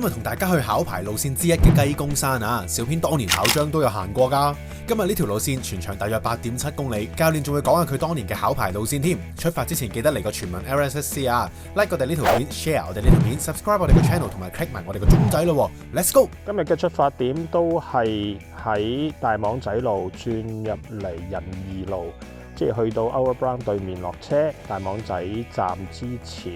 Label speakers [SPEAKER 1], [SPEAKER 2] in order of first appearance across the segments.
[SPEAKER 1] 日同大家去考牌路線之一嘅雞公山啊，小編當年考章都有行過㗎。今日呢條路線全長大約8.7公里，教練仲會講下佢當年嘅考牌路線添。出發之前記得嚟個全民 LSSC 啊 ，like 我哋呢條片 ，share 我哋呢條片 ，subscribe 我哋個 channel 同埋 click 埋我哋個鐘仔咯。Let's go！
[SPEAKER 2] 今日嘅出發點都係喺大網仔路轉入嚟仁義路，即係去到 Overground 對面落車，大網仔站之前，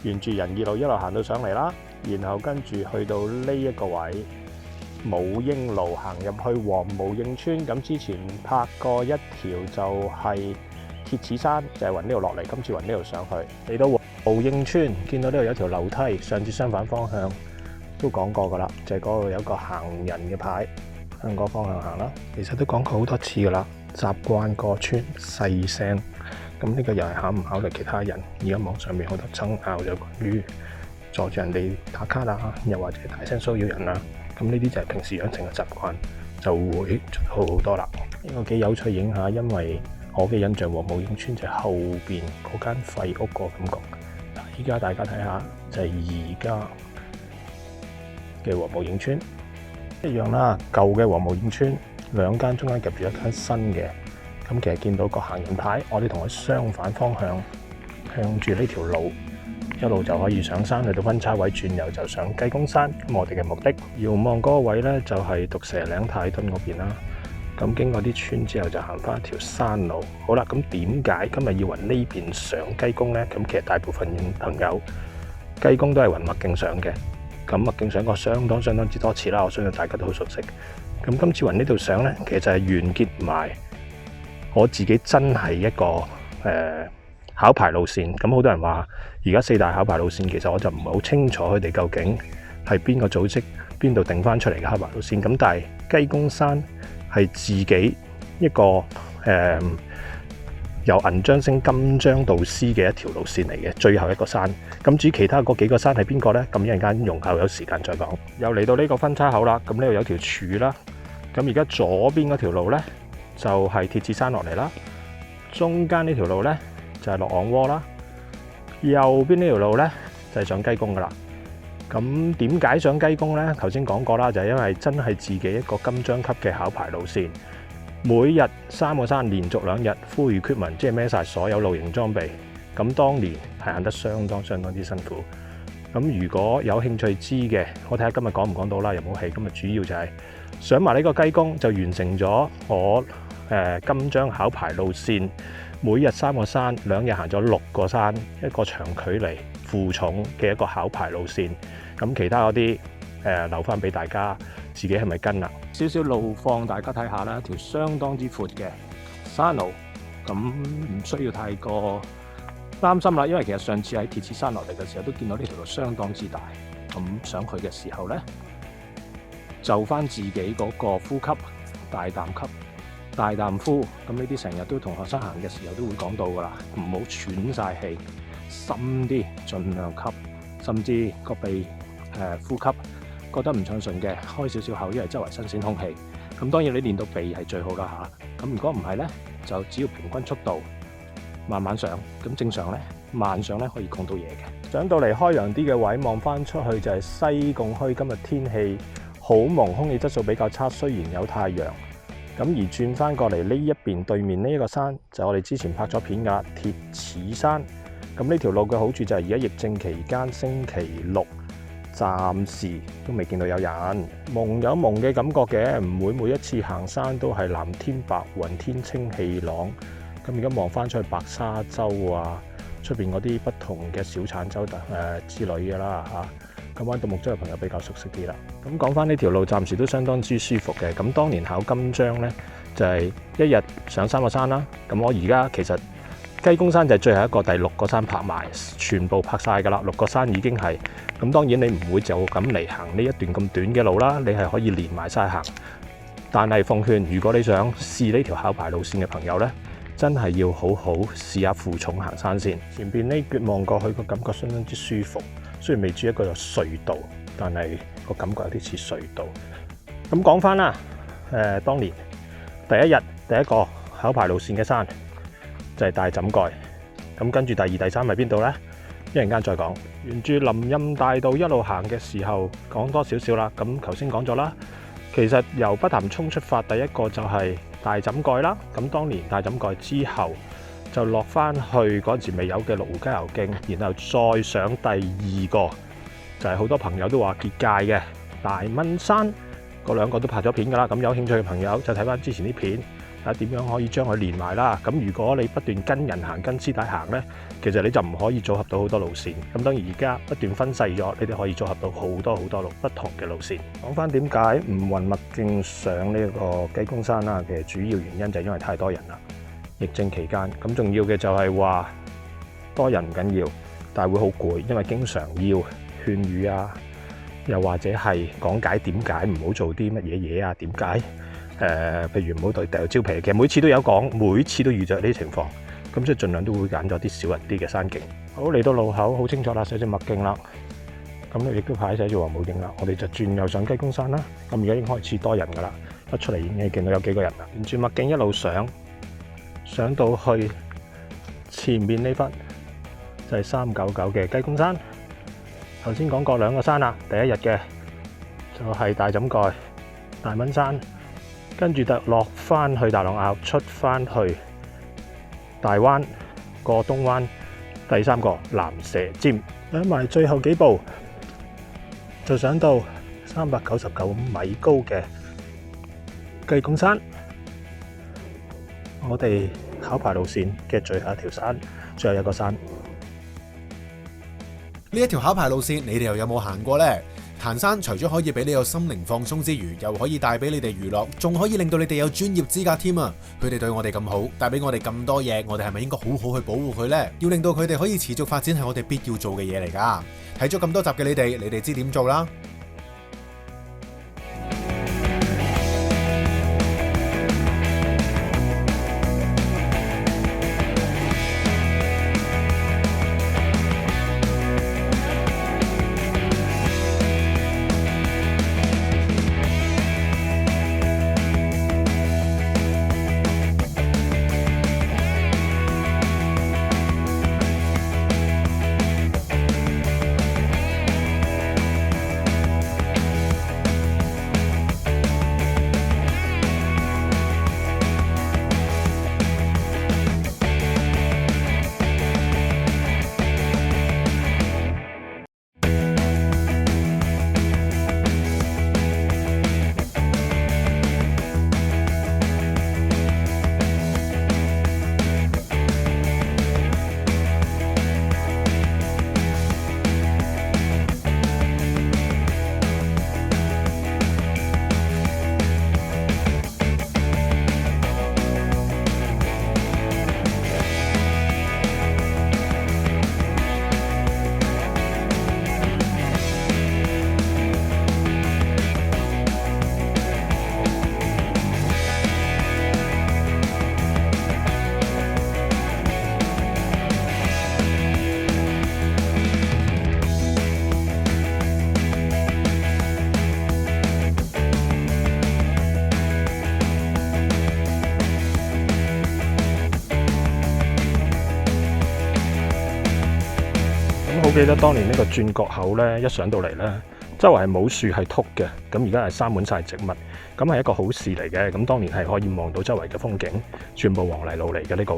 [SPEAKER 2] 沿住仁義路一路行到上嚟啦。然後跟住去到呢一個位武英路行入去黃毛應村，咁之前拍過一條就係鐵齒山，就係雲呢度落嚟，今次雲呢度上去。嚟到黃毛應村，見到呢度有條樓梯，上次相反方向都講過噶啦，就係嗰度有個行人嘅牌，向嗰方向行啦。其實都講過好多次噶啦，習慣個村細聲，咁呢個又係考唔考慮其他人？而家網上面好多爭拗就關於阻住人哋打卡啊，又或者大聲騷擾人啊，咁呢啲就係平時養成嘅習慣，就會做得好好多啦。呢個幾有趣影下，因為我嘅印象黃毛應村就係後邊嗰間廢屋個感覺。但係依家大家睇下，就係而家嘅黃毛應村一樣啦。舊嘅黃毛應村兩間中間夾住一間新嘅，咁其實見到個行人牌，我哋同佢相反方向，向住呢條路。一路就可以上山，去到分叉位轉右就上雞公山。咁我哋嘅目的遙望嗰個位呢，就係毒蛇嶺太墩嗰邊啦。咁經過啲村之後就行翻一條山路。好啦，咁點解今日要雲呢邊上雞公呢？咁其實大部分朋友雞公都係雲麥徑上嘅。咁麥徑上過相當之多次啦，我相信大家都好熟悉。咁今次雲呢度上呢，其實就係完結埋我自己真係一個考牌路線。咁好多人話而家4大考牌路線，其實我就唔係好清楚佢哋究竟係邊個組織邊度定翻出嚟嘅考牌路線。咁但係雞公山係自己一個由銀章升金章導師嘅一條路線嚟嘅，最後一個山。咁至於其他嗰幾個山係邊個呢？咁一陣間容後有時間再講。又嚟到呢個分叉口啦，咁呢度有條柱啦。咁而家左邊嗰條路呢，就係鐵齒山落嚟啦，中間呢條路呢，就係落昂窩啦，右邊呢條路呢，就係上雞公噶啦。咁點解上雞公呢？頭先講過啦，就係因為真係自己一個金章級嘅考牌路線，每日3個山連續2日 full equipment，即係孭晒所有露營裝備。咁當年係行得相當之辛苦。咁如果有興趣知嘅，我睇下今日講唔講到啦，有冇戲？今日主要就係上埋呢個雞公，就完成咗我金章考牌路線。每日3個山，2日行咗6個山，一個長距離負重嘅一個考牌路線。咁其他嗰啲留翻俾大家自己係咪跟啦？少少路況大家睇下啦，條相當之闊嘅山路，咁唔需要太過擔心啦。因為其實上次喺鐵齒山落嚟嘅時候都見到呢條路相當之大，咁上去嘅時候呢，就翻自己嗰個呼吸，大啖吸。大啖呼，咁呢啲成日都同學生行嘅時候都會講到噶啦，唔好喘晒氣，深啲，盡量吸，甚至個鼻呼吸覺得唔暢順嘅，開少少口，因為周圍新鮮空氣。咁當然你練到鼻係最好啦嚇。咁如果唔係呢，就只要平均速度慢慢上，咁正常呢，慢上呢可以講到嘢嘅。上到嚟開揚啲嘅位，望翻出去就係西貢區。今日天氣好蒙，空氣質素比較差，雖然有太陽。咁而轉翻過嚟呢一邊對面呢一個山，就係我哋之前拍咗片嘅鐵齒山。咁呢條路嘅好處就係而家疫症期間，星期6暫時都未見到有人，蒙有蒙嘅感覺嘅，唔會每一次行山都係藍天白雲，天清氣朗。咁而家望翻出去白沙洲啊，出邊嗰啲不同嘅小產洲之類嘅啦嚇。咁玩獨木舟嘅朋友比較熟悉啲啦。咁講翻呢條路，暫時都相當之舒服嘅。咁當年考金章呢，就係一日上3個山啦。咁我而家其實雞公山就係最後一個，第6個山拍埋，全部拍晒㗎啦。6個山已經係。咁當然你唔會就咁嚟行呢一段咁短嘅路啦，你係可以連埋晒行。但係奉勸，如果你想試呢條考牌路線嘅朋友呢，真係要好好試下負重行山先。前邊呢撅望過去個感覺相當之舒服。雖然未知一個隧道，但係個感覺有啲似隧道。咁講翻啦，當年第一日第一個考牌路線嘅山就係大枕蓋。咁跟住第2、第3係邊度呢？一陣間再講。沿住林蔭大道一路行嘅時候，講多少少啦。咁頭先講咗啦，其實由北潭涌出發，第一個就係大枕蓋啦。咁當年大枕蓋之後，就落翻去嗰陣時未有嘅鹿湖郊遊徑，然後再上第二個就係好多朋友都話結界嘅大蚊山，嗰兩個都拍咗片㗎啦。咁有興趣嘅朋友就睇翻之前啲片，睇下點樣可以將佢連埋啦。咁如果你不斷跟人行、跟師弟行呢，其實你就唔可以組合到好多路線。咁當然而家不斷分細咗，你哋可以組合到好多不同嘅路線。講翻點解唔雲墨徑上呢個雞公山啦嘅主要原因就係因為太多人啦。疫症期間，咁重要嘅就係話多人唔緊要，但係會好攰，因為經常要勸喻啊，又或者係講解點解唔好做啲乜嘢嘢啊，點解譬如唔好掉蕉皮，其實每次都有講，每次都遇着呢啲情況，咁所以盡量都會揀咗啲少人啲嘅山徑。好，嚟到路口好清楚啦，寫住墨徑啦，咁你亦都牌寫住黃武徑啦，我哋就轉右上雞公山啦。咁而家已經開始多人㗎啦，一出嚟已經見到有幾個人啦，沿住墨徑一路上到去前面呢忽就係399嘅雞公山。頭先講過兩個山啦，第一日嘅就係大枕蓋、大蚊山，跟住就落翻去大浪坳，出翻去大灣、過東灣，第三個蚺蛇尖，上埋最後幾步就上到399米高嘅雞公山。我哋考牌路線嘅最後一條山，最後一個山。
[SPEAKER 1] 呢一條考牌路線，你哋又有冇行過呢？行山除咗可以俾你有心靈放鬆之餘，又可以帶俾你哋娛樂，仲可以令到你哋有專業資格添啊！佢哋對我哋咁好，帶俾我哋咁多嘢，我哋係咪應該好好去保護佢呢？要令到佢哋可以持續發展，係我哋必要做嘅嘢嚟㗎。睇咗咁多集嘅你哋知點做啦？
[SPEAKER 2] 好記得當年呢個轉角口呢，一上到嚟呢，周圍係冇樹係禿嘅，咁而家係生滿晒植物，咁係一個好事嚟嘅。咁當年係可以望到周圍嘅風景，全部黃泥路嚟嘅呢個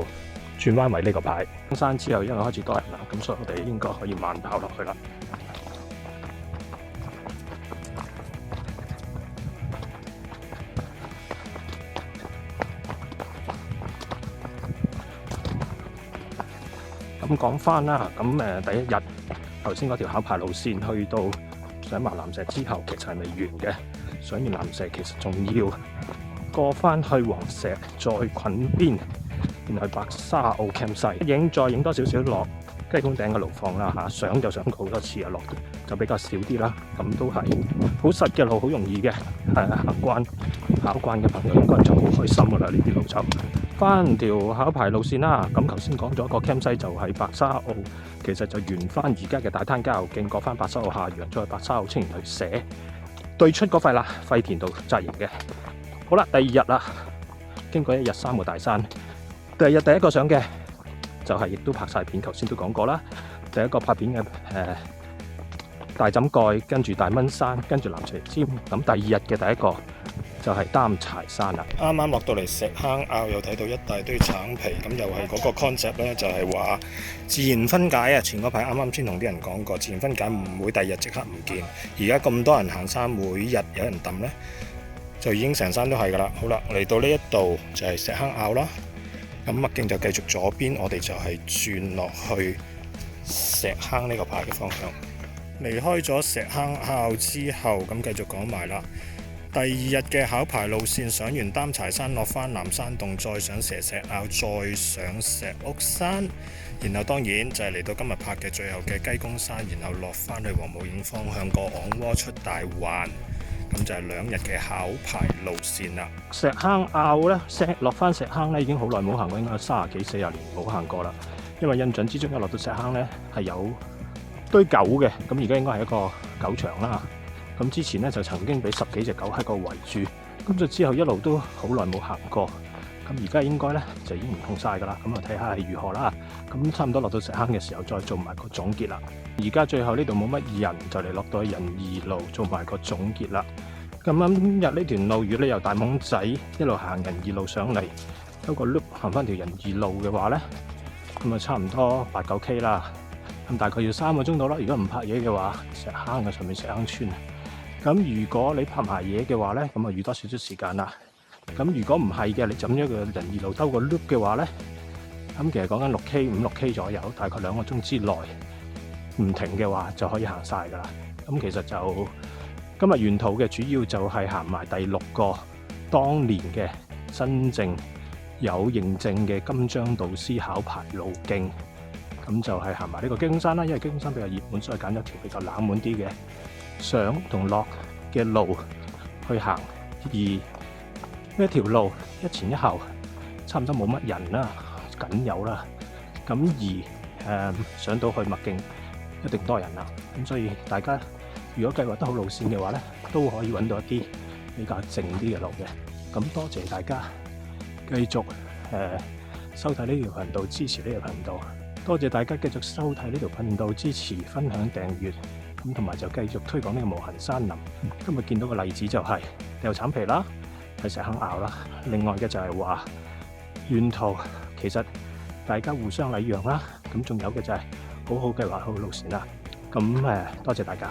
[SPEAKER 2] 轉彎位呢個牌。登山之後因為開始多人啦，咁所以我哋應該可以慢跑落去啦。咁講翻啦，咁第一日頭先嗰條考牌路線去到上埋蚺蛇之後，其實係未完嘅。上完蚺蛇其實仲要過翻去黃石，再滾邊，然後去白沙澳 campsite 再影多少少落雞公頂嘅路況啦嚇。上就上過好多次啊，落就比較少啲啦。咁都係好實嘅路，好容易嘅，考慣嘅朋友應該就好開心噶啦。呢啲路就翻條考牌路線啦。咁頭先講咗個 campsite 就係白沙澳，其實就沿翻而家嘅大灘郊遊徑過翻白沙澳下洋，再去白沙澳青年旅社對出嗰塊啦，廢田道紮營嘅。好啦，第二日啦，經過一日3個大山，第二日第一個上嘅就係亦都拍晒片，頭先都講過啦。就係一個拍片嘅大枕蓋，跟住大蚊山，跟住南斜尖。咁第二日嘅第一個就係擔柴山啦。
[SPEAKER 3] 啱啱落到嚟石坑坳，又睇到一大堆橙皮，咁又係嗰個 concept 咧，就係話自然分解啊！前嗰排啱啱先同啲人講過，自然分解唔會第二日即刻唔見。而家咁多人行山，每日有人抌呢，就已經成山都係噶啦。好啦，嚟到呢一度就係石坑坳啦。咁麥徑就繼續左邊，我哋就係轉落去石坑呢個牌嘅方向。離開咗石坑坳之後，咁繼續講埋啦。第二日嘅考牌路線，上完擔柴山，落返南山洞，再上蛇石坳，再上石屋山，然後當然就係嚟到今日拍嘅最後嘅雞公山，然後落返去黃母嶺方向過昂窩出大環，咁就係2日嘅考牌路線啦。
[SPEAKER 2] 石坑坳呢，落返石坑呢已經好耐冇行過，應該30幾40年冇行過啦。因為印象之中一落到石坑呢係有堆狗嘅，咁而家應該係一個狗場啦。咁之前咧就曾經俾10幾隻狗喺個圍住，咁就之後一路都好耐冇行過，咁而家應該咧就已經唔同晒㗎啦。咁啊睇下係如何啦。咁差唔多落到石坑嘅時候，再做埋個總結啦。而家最後呢度冇乜人，就嚟落到仁義路做埋個總結啦。咁今日呢段路，如果你由大懵仔一路行仁義路上嚟，有個 loop 行翻條仁義路嘅話咧，咁啊差唔多8、9 K 啦。咁大概要3個鐘到啦。如果唔拍嘢嘅話，石坑嘅上面石坑村。咁如果你拍埋嘢嘅話呢，咁啊預多少少時間啦。咁如果唔係嘅，你枕咗個仁義路兜個 loop 嘅話呢，咁其實講緊5、6 K 左右，大概2個鐘之內唔停嘅話就可以行晒㗎啦。咁其實就今日沿途嘅主要就係行埋第6個當年嘅真正有認證嘅金章導師考牌路徑。咁就係行埋呢個雞公山啦，因為雞公山比較熱門，所以揀咗條比較冷門啲嘅上同落嘅路去行，而呢條路一前一後差唔多冇乜人啦，僅有啦。咁而上到去麥徑一定多人啦，咁所以大家如果計劃得好路線嘅話咧，都可以揾到一啲比較靜啲嘅路嘅。咁多謝大家繼續收睇呢條頻道，支持呢條頻道。多謝大家繼續收睇呢條頻道，支持、分享、訂閱。咁同埋就繼續推廣呢個無痕山林。今日見到個例子就係掉橙皮啦，喺石坑坳啦。另外嘅就係話沿途其實大家互相禮讓啦。咁仲有嘅就係好好計劃好路線啦。咁多謝大家。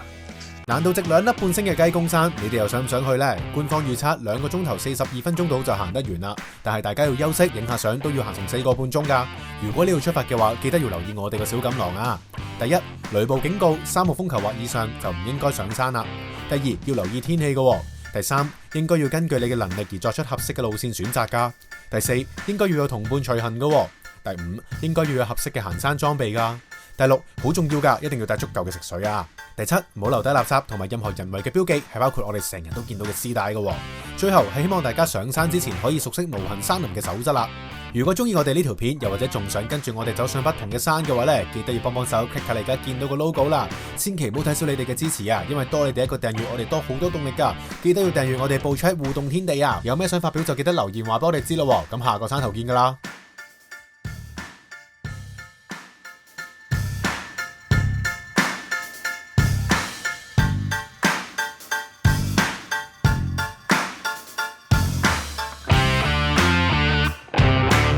[SPEAKER 1] 難度值2粒半星嘅雞公山，你哋又想唔想去呢？官方預測2個鐘頭42分鐘到就行得完啦，但係大家要休息、影下相都要行成4個半鐘㗎。如果你要出發嘅話，記得要留意我哋個小錦囊啊！第一，雷暴警告，3號風球或以上就唔應該上山啦。第二，要留意天氣㗎。第三，應該要根據你嘅能力而作出合適嘅路線選擇㗎。第四，應該要有同伴隨行㗎。第五，應該要有合適嘅行山裝備㗎。第六，好重要㗎，一定要帶足夠嘅食水啊！第七，唔好留低垃圾同埋任何人為嘅標記，係包括我哋成日都見到嘅絲帶㗎。最後係希望大家上山之前可以熟悉無痕山林嘅守則啦。如果中意我哋呢條片，又或者仲想跟住我哋走上不同嘅山嘅話呢，記得要幫手 click 下你而家見到個 logo 啦。千祈唔好睇少你哋嘅支持啊，因為多你哋一個訂閱，我哋多好多動力㗎。記得要訂閱我哋部 chat 互動天地啊！有咩想發表就記得留言話俾我哋知咯。咁下個山頭見㗎啦〜